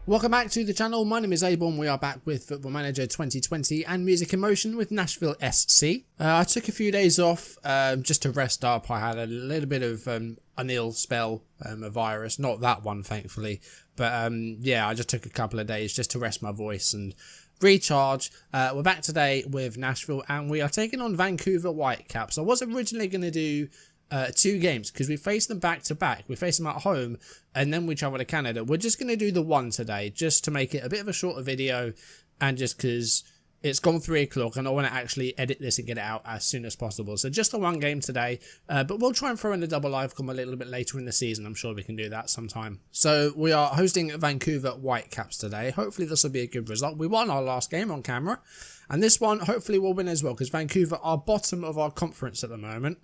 Welcome back to the channel. My name is Abel and we are back with Football Manager 2020 and Music in Motion with Nashville SC. I took a few days off just to rest up. I had a little bit of an ill spell, a virus, not that one thankfully, but yeah, I just took a couple of days just to rest my voice and recharge. We're back today with Nashville and we are taking on Vancouver Whitecaps. I was originally going to do 2 games because we faced them back to back. We faced them at home and then we travel to Canada. We're just going to do the one today just to make it a bit of a shorter video, and just because it's gone 3 o'clock and I want to actually edit this and get it out as soon as possible. So just the one game today, but we'll try and throw in the double live come a little bit later in the season. I'm sure we can do that sometime. So we are hosting Vancouver Whitecaps today. Hopefully this will be a good result. We won our last game on camera and this one hopefully we'll win as well, because Vancouver are bottom of our conference at the moment.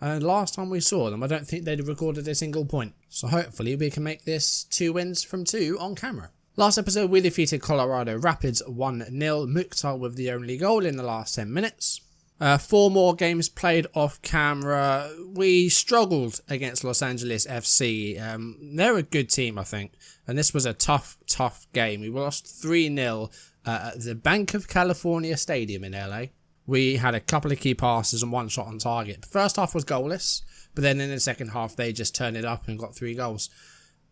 And last time we saw them, I don't think they'd recorded a single point. So hopefully we can make this 2 wins from 2 on camera. Last episode we defeated Colorado Rapids 1-0. Mukhtar with the only goal in the last 10 minutes. 4 more games played off camera. We struggled against Los Angeles FC. They're a good team, I think. And this was a tough game. We lost 3-0 at the Bank of California Stadium in LA. We had a couple of key passes and 1 shot on target. First half was goalless, but then in the second half they just turned it up and got 3 goals.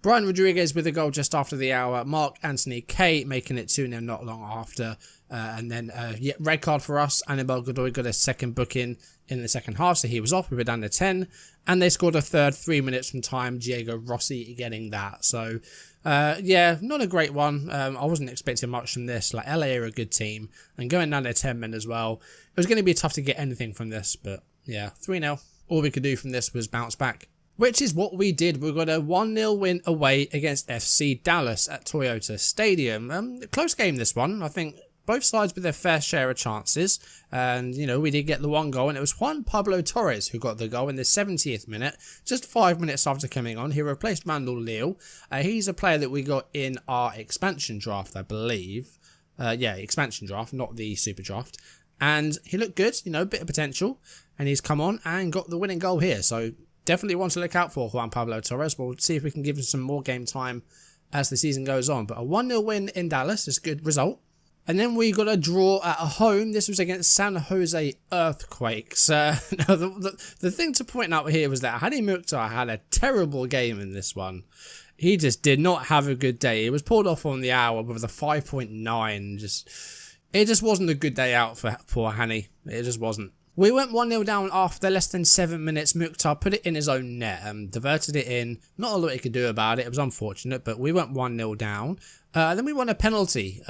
Brian Rodriguez with a goal just after the hour. Mark Anthony K making it 2-0 not long after. And then yeah, red card for us. Anibal Godoy got a second booking in the second half, so he was off. We were down to 10. And they scored a third 3 minutes from time. Diego Rossi getting that. So yeah, not a great one. I wasn't expecting much from this. Like, LA are a good team. And going down to 10 men as well. It was going to be tough to get anything from this. But yeah, 3-0. All we could do from this was bounce back, which is what we did. We got a 1-0 win away against FC Dallas at Toyota Stadium. Close game this one. I think both sides with their fair share of chances. And, you know, we did get the 1 goal. And it was Juan Pablo Torres who got the goal in the 70th minute. Just 5 minutes after coming on. He replaced Randall Leal. He's a player that we got in our expansion draft, I believe. Yeah, expansion draft, not the super draft. And he looked good, you know, bit of potential. And he's come on and got the winning goal here. So definitely one to look out for, Juan Pablo Torres. We'll see if we can give him some more game time as the season goes on. But a 1-0 win in Dallas is a good result. And then we got a draw at a home. This was against San Jose Earthquakes. Now, the thing to point out here was that Hany Mukhtar had a terrible game in this one. He just did not have a good day. He was pulled off on the hour with a 5.9. It just wasn't a good day out for poor Hany. It just wasn't. We went 1-0 down after less than 7 minutes. Mukhtar put it in his own net and diverted it in. Not a lot he could do about it. It was unfortunate, but we went 1-0 down. Then we won a penalty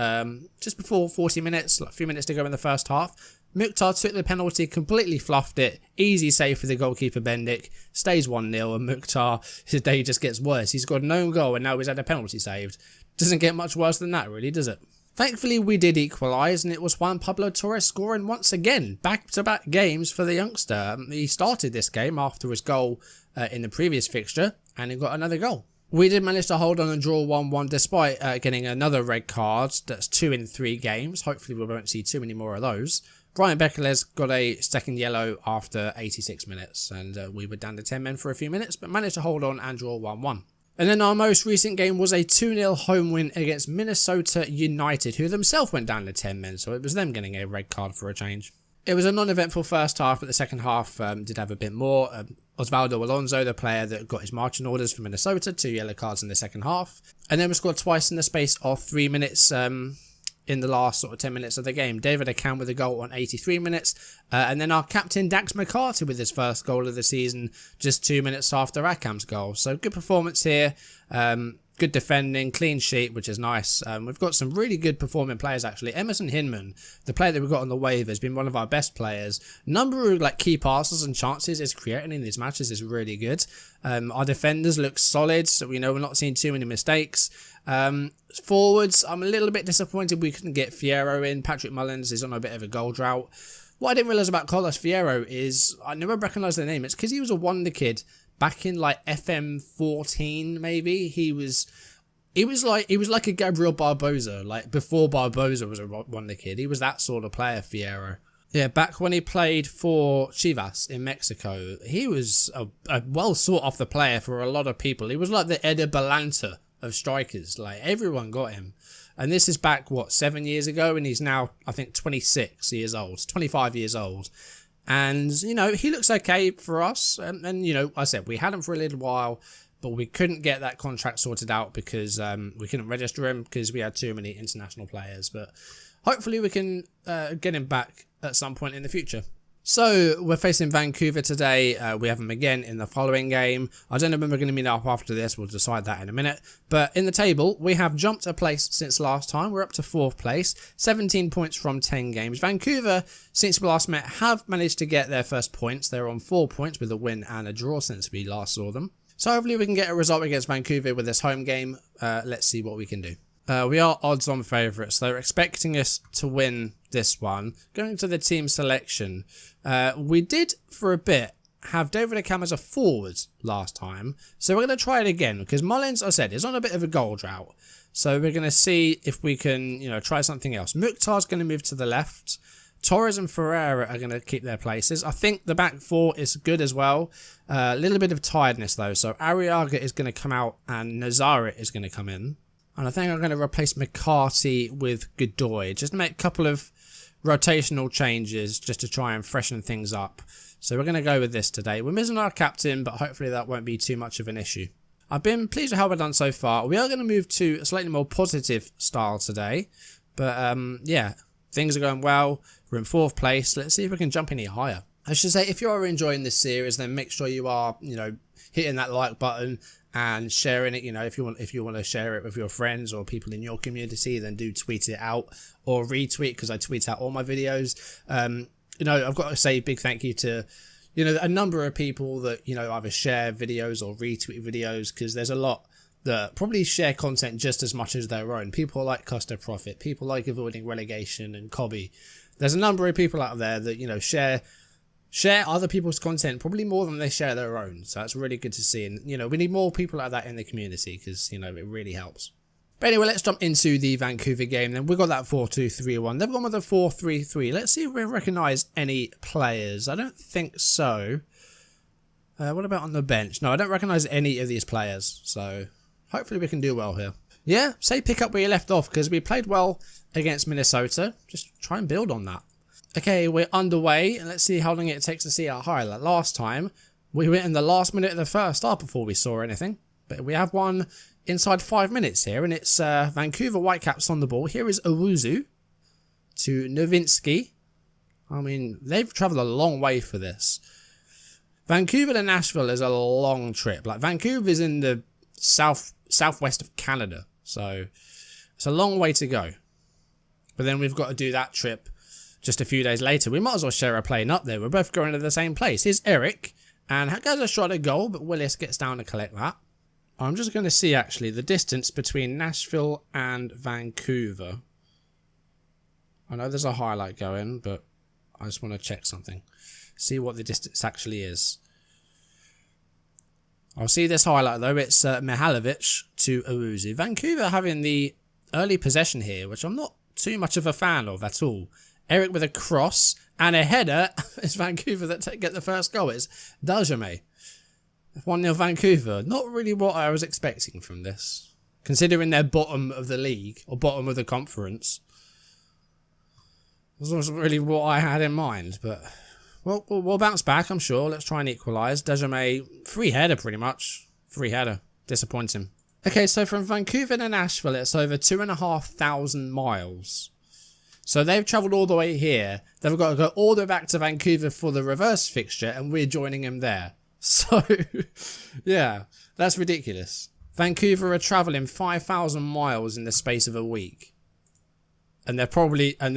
just before 40 minutes, like a few minutes to go in the first half. Mukhtar took the penalty, completely fluffed it. Easy save for the goalkeeper Bendik. Stays 1-0 and Mukhtar, his day just gets worse. He's got no goal and now he's had a penalty saved. Doesn't get much worse than that really, does it? Thankfully, we did equalise, and it was Juan Pablo Torres scoring once again. Back-to-back games for the youngster. He started this game after his goal in the previous fixture, and he got another goal. We did manage to hold on and draw 1-1 despite getting another red card. That's 2 in 3 games. Hopefully, we won't see too many more of those. Brian Becklez got a second yellow after 86 minutes, and we were down to 10 men for a few minutes, but managed to hold on and draw 1-1. And then our most recent game was a 2-0 home win against Minnesota United, who themselves went down to 10 men, so it was them getting a red card for a change. It was a non-eventful first half, but the second half did have a bit more. Osvaldo Alonso, the player that got his marching orders for Minnesota, 2 yellow cards in the second half. And then we scored twice in the space of 3 minutes in the last sort of 10 minutes of the game. David Beckham with a goal on 83 minutes. And then our captain Dax McCarty with his first goal of the season just 2 minutes after Akam's goal. So good performance here. Good defending, clean sheet, which is nice. We've got some really good performing players actually. Emerson Hinman, the player that we got on the waiver, has been one of our best players. Number of like key passes and chances is creating in these matches is really good. Our defenders look solid, so we know we're not seeing too many mistakes. Forwards, I'm a little bit disappointed we couldn't get Fierro in. Patrick Mullins is on a bit of a goal drought. What I didn't realise about Carlos Fierro is, I never recognised the name, it's because he was a wonder kid. Back in like FM14 maybe, he was like a Gabriel Barbosa, like before Barbosa was a wonder kid. He was that sort of player, Fierro. Yeah, back when he played for Chivas in Mexico, he was a well sought after player for a lot of people. He was like the Eder Balanta of strikers. Like, everyone got him. And this is back, what, 7 years ago? And he's now, I think, 26 years old, 25 years old. And, you know, he looks okay for us. And you know, I said, we had him for a little while, but we couldn't get that contract sorted out because we couldn't register him because we had too many international players. But hopefully we can get him back at some point in the future. So we're facing Vancouver today. We have them again in the following game. I don't know when we're going to meet up after this. We'll decide that in a minute. But in the table, we have jumped a place since last time. We're up to 4th place, 17 points from 10 games. Vancouver, since we last met, have managed to get their first points. They're on 4 points with a win and a draw since we last saw them. So hopefully we can get a result against Vancouver with this home game. Let's see what we can do. We are odds-on favourites. They're expecting us to win this one. Going to the team selection, we did for a bit have David Beckham as a forward last time. So we're going to try it again because Mullins, I said, is on a bit of a goal drought. So we're going to see if we can, you know, try something else. Mukhtar's going to move to the left. Torres and Ferreira are going to keep their places. I think the back four is good as well. A little bit of tiredness though. So Arriaga is going to come out and Nazaret is going to come in. And I think I'm going to replace McCarthy with Godoy. Just make a couple of rotational changes just to try and freshen things up. So we're going to go with this today. We're missing our captain, but hopefully that won't be too much of an issue. I've been pleased with how we've done so far. We are going to move to a slightly more positive style today. But yeah, things are going well. We're in 4th place. Let's see if we can jump any higher. I should say, if you are enjoying this series, then make sure you are, you know, hitting that like button and sharing it. You know, if you want to share it with your friends or people in your community, then do tweet it out or retweet, because I tweet out all my videos. You know, I've got to say big thank you to, you know, a number of people that, you know, either share videos or retweet videos, because there's a lot that probably share content just as much as their own. People like Costa Profit, people like avoiding relegation and Cobby. There's a number of people out there that, you know, share other people's content probably more than they share their own. So that's really good to see. And, you know, we need more people like that in the community because, you know, it really helps. But anyway, let's jump into the Vancouver game then. We've got that 4-2-3-1. They've gone with a 4-3-3. Let's see if we recognise any players. I don't think so. What about on the bench? No, I don't recognise any of these players. So hopefully we can do well here. Yeah, say pick up where you left off, because we played well against Minnesota. Just try and build on that. Okay, we're underway, and let's see how long it takes to see our highlight. Last time, we went in the last minute of the first half before we saw anything. But we have one inside 5 minutes here, and it's Vancouver Whitecaps on the ball. Here is Owuzu to Nowinski. I mean, they've travelled a long way for this. Vancouver to Nashville is a long trip. Like, Vancouver is in the southwest of Canada, so it's a long way to go. But then we've got to do that trip just a few days later. We might as well share a plane up there. We're both going to the same place. Here's Eric, and has a shot at goal, but Willis gets down to collect that. I'm just going to see, actually, the distance between Nashville and Vancouver. I know there's a highlight going, but I just want to check something. See what the distance actually is. I'll see this highlight, though. It's Mihalovic to Owuzu. Vancouver having the early possession here, which I'm not too much of a fan of at all. Eric with a cross and a header. It's Vancouver that get the first goal. It's Dajame. 1-0 Vancouver. Not really what I was expecting from this, considering they're bottom of the league or bottom of the conference. This wasn't really what I had in mind, but we'll bounce back, I'm sure. Let's try and equalise. Dajame, free header pretty much. Free header. Disappointing. Okay, so from Vancouver to Nashville, it's over 2,500 miles. So they've travelled all the way here. They've got to go all the way back to Vancouver for the reverse fixture, and we're joining them there. So, yeah, that's ridiculous. Vancouver are travelling 5,000 miles in the space of a week. And they're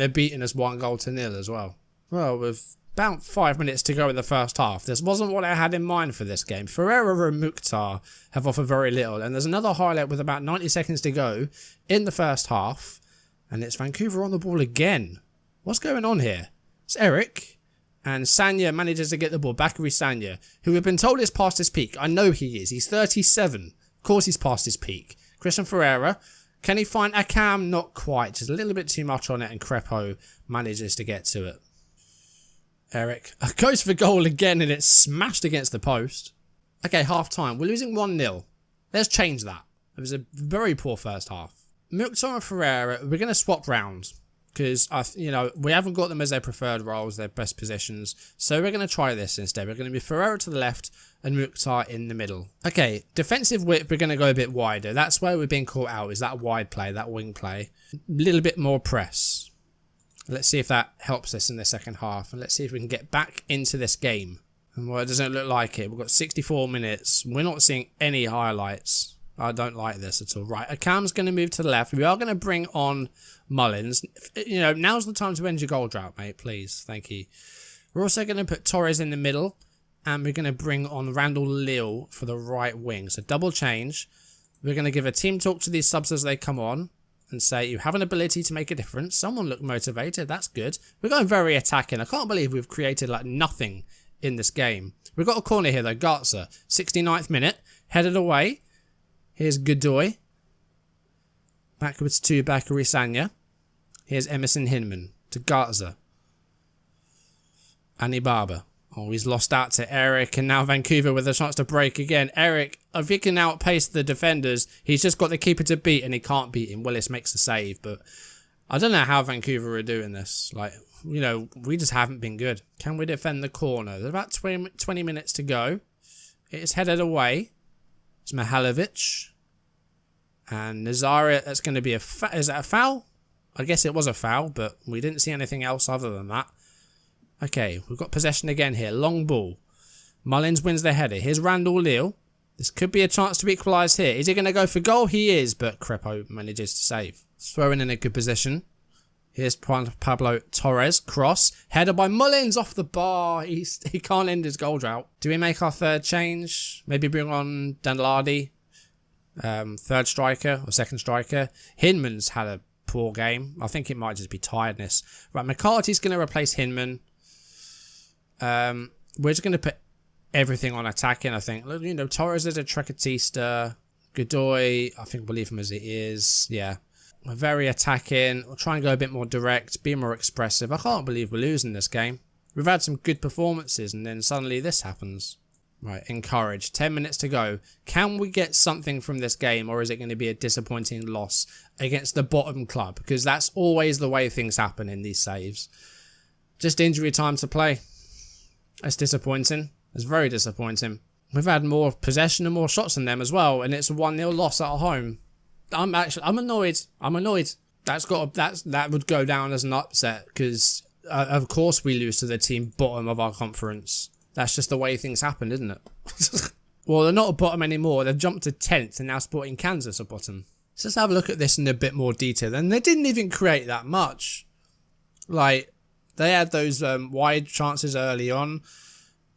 beating us 1-0 as well. Well, with about 5 minutes to go in the first half, this wasn't what I had in mind for this game. Ferreira and Mukhtar have offered very little. And there's another highlight with about 90 seconds to go in the first half. And it's Vancouver on the ball again. What's going on here? It's Eric. And Sanya manages to get the ball. Bakary Sanya, who we've been told is past his peak. I know he is. He's 37. Of course he's past his peak. Christian Ferreira. Can he find Akam? Not quite. Just a little bit too much on it. And Crepo manages to get to it. Eric goes for goal again, and it's smashed against the post. Okay, half time. We're losing 1-0. Let's change that. It was a very poor first half. Mukhtar and Ferreira, we're going to swap round. Because, we haven't got them as their preferred roles, their best positions. So we're going to try this instead. We're going to be Ferreira to the left and Mukhtar in the middle. Okay, defensive width, we're going to go a bit wider. That's where we've been caught out, is that wide play, that wing play. A little bit more press. Let's see if that helps us in the second half. And let's see if we can get back into this game. And well, it doesn't look like it. We've got 64 minutes. We're not seeing any highlights. I don't like this at all. Right, Akam's going to move to the left. We are going to bring on Mullins. Now's the time to end your goal drought, mate. Please. Thank you. We're also going to put Torres in the middle. And we're going to bring on Randall Leal for the right wing. So double change. We're going to give a team talk to these subs as they come on. And say, you have an ability to make a difference. Someone looked motivated. That's good. We're going very attacking. I can't believe we've created like nothing in this game. We've got a corner here though. Garza. 69th minute. Headed away. Here's Godoy. Backwards to Bakary Sagna. Here's Emerson Hinman to Garza. Anibaba. Oh, he's lost out to Eric, and now Vancouver with a chance to break again. Eric, if he can outpace the defenders, he's just got the keeper to beat, and he can't beat him. Willis makes the save, but I don't know how Vancouver are doing this. Like, we just haven't been good. Can we defend the corner? There's about 20 minutes to go. It's headed away. It's Mihalovic. And Nazara, that's going to be is that a foul? I guess it was a foul, but we didn't see anything else other than that. Okay, we've got possession again here. Long ball. Mullins wins the header. Here's Randall Leal. This could be a chance to equalise here. Is he going to go for goal? He is, but Crepo manages to save. Throwing in a good position. Here's Pablo Torres. Cross. Header by Mullins off the bar. He can't end his goal drought. Do we make our third change? Maybe bring on Danladi. Third striker or second striker. Hinman's had a poor game. I think it might just be tiredness. Right, McCarthy's going to replace Hinman. We're just going to put everything on attacking, I think. Torres is a Trecatista. Godoy, I think we'll leave him as it is. Yeah. We're very attacking. We'll try and go a bit more direct, be more expressive. I can't believe we're losing this game. We've had some good performances and then suddenly this happens. Right, encourage. 10 minutes to go. Can we get something from this game, or is it going to be a disappointing loss against the bottom club? Because that's always the way things happen in these saves. Just injury time to play. That's disappointing. It's very disappointing. We've had more possession and more shots than them as well, and it's a 1-0 loss at home. I'm annoyed. I'm annoyed. That would go down as an upset because of course we lose to the team bottom of our conference. That's just the way things happen, isn't it? Well, they're not a bottom anymore. They've jumped to 10th and now Sporting Kansas are bottom. So let's have a look at this in a bit more detail. And they didn't even create that much. Like, they had those wide chances early on.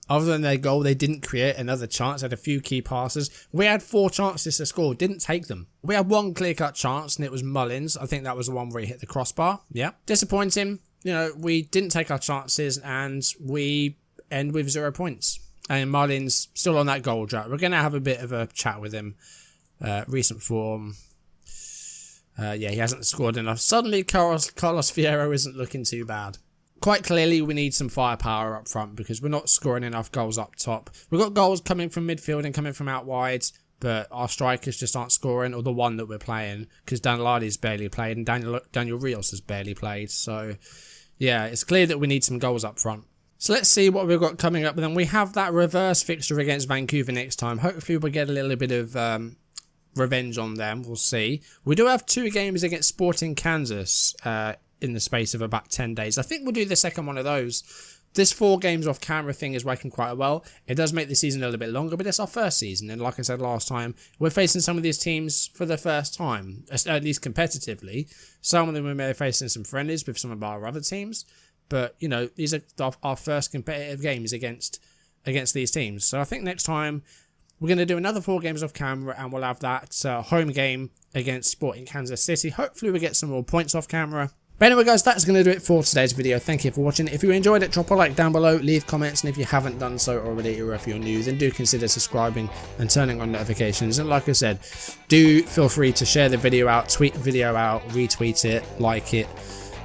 Other than their goal, they didn't create another chance. Had a few key passes. We had 4 chances to score. Didn't take them. We had one clear-cut chance, and it was Mullins. I think that was the one where he hit the crossbar. Yeah. Disappointing. We didn't take our chances, and we end with 0 points. And Mullins still on that goal drought. We're going to have a bit of a chat with him. Recent form. Yeah, he hasn't scored enough. Suddenly, Carlos Fierro isn't looking too bad. Quite clearly, we need some firepower up front because we're not scoring enough goals up top. We've got goals coming from midfield and coming from out wide, but our strikers just aren't scoring, or the one that we're playing, because Danladi's barely played and Daniel Rios has barely played. So, yeah, it's clear that we need some goals up front. So let's see what we've got coming up. And then we have that reverse fixture against Vancouver next time. Hopefully we'll get a little bit of revenge on them. We'll see. We do have 2 games against Sporting Kansas in the space of about 10 days. I think we'll do the second one of those. This 4 games off camera thing is working quite well. It does make the season a little bit longer, but it's our first season. And like I said last time, we're facing some of these teams for the first time, at least competitively. Some of them we may be facing some friendlies with some of our other teams. But, these are our first competitive games against these teams. So I think next time we're going to do another 4 games off camera, and we'll have that home game against Sporting Kansas City. Hopefully we get some more points off camera. But anyway guys, that's going to do it for today's video. Thank you for watching. If you enjoyed it, drop a like down below, leave comments, and if you haven't done so already, or if you're new, then do consider subscribing and turning on notifications. And like I said, do feel free to share the video out, tweet the video out, retweet it, like it,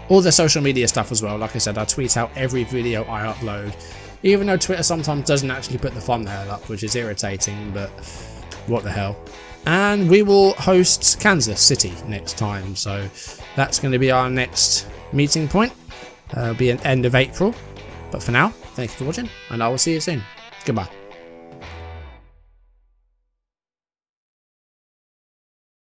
all the social media stuff as well. Like I said, I tweet out every video I upload, even though Twitter sometimes doesn't actually put the thumbnail up, which is irritating, but what the hell. and we will host Kansas City next time. So that's going to be our next meeting point. It'll be an end of April. But for now, thank you for watching, and I will see you soon. Goodbye.